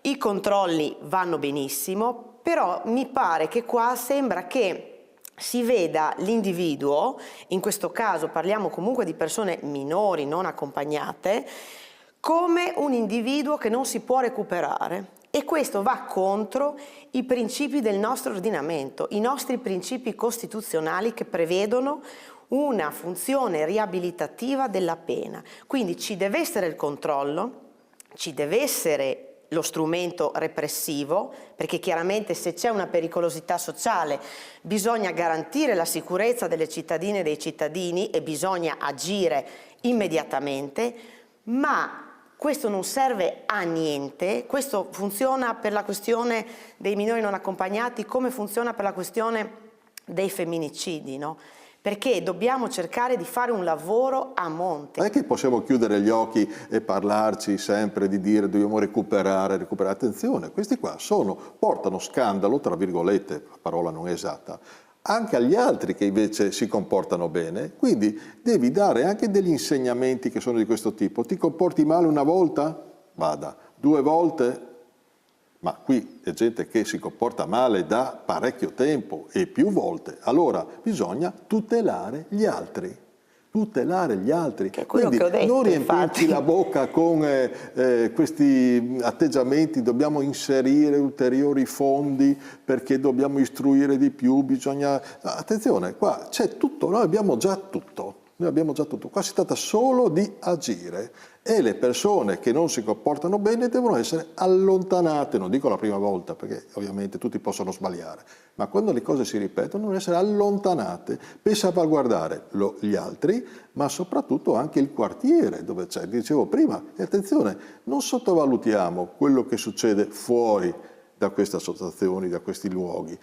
I controlli vanno benissimo, però mi pare che qua sembra che si veda l'individuo, in questo caso parliamo comunque di persone minori non accompagnate, come un individuo che non si può recuperare. E questo va contro i principi del nostro ordinamento, i nostri principi costituzionali che prevedono una funzione riabilitativa della pena. Quindi ci deve essere il controllo, ci deve essere lo strumento repressivo, perché chiaramente se c'è una pericolosità sociale bisogna garantire la sicurezza delle cittadine e dei cittadini e bisogna agire immediatamente, ma questo non serve a niente. Questo funziona per la questione dei minori non accompagnati come funziona per la questione dei femminicidi, no? Perché dobbiamo cercare di fare un lavoro a monte. Non è che possiamo chiudere gli occhi e parlarci sempre di dire dobbiamo recuperare. Attenzione, questi qua portano scandalo, tra virgolette, parola non esatta, anche agli altri che invece si comportano bene, quindi devi dare anche degli insegnamenti che sono di questo tipo. Ti comporti male una volta? Vada. 2 volte? Ma qui è gente che si comporta male da parecchio tempo e più volte. Allora bisogna tutelare gli altri. Tutelare gli altri. Che è quello Quindi che ho detto, non riempirci infatti la bocca con questi atteggiamenti, dobbiamo inserire ulteriori fondi perché dobbiamo istruire di più, bisogna... Attenzione, qua c'è tutto, noi abbiamo già tutto. Noi abbiamo già tutto, qua si tratta solo di agire e le persone che non si comportano bene devono essere allontanate, non dico la prima volta perché ovviamente tutti possono sbagliare, ma quando le cose si ripetono devono essere allontanate per salvaguardare gli altri, ma soprattutto anche il quartiere dove c'è. Dicevo prima, e attenzione, non sottovalutiamo quello che succede fuori da queste associazioni, da questi luoghi.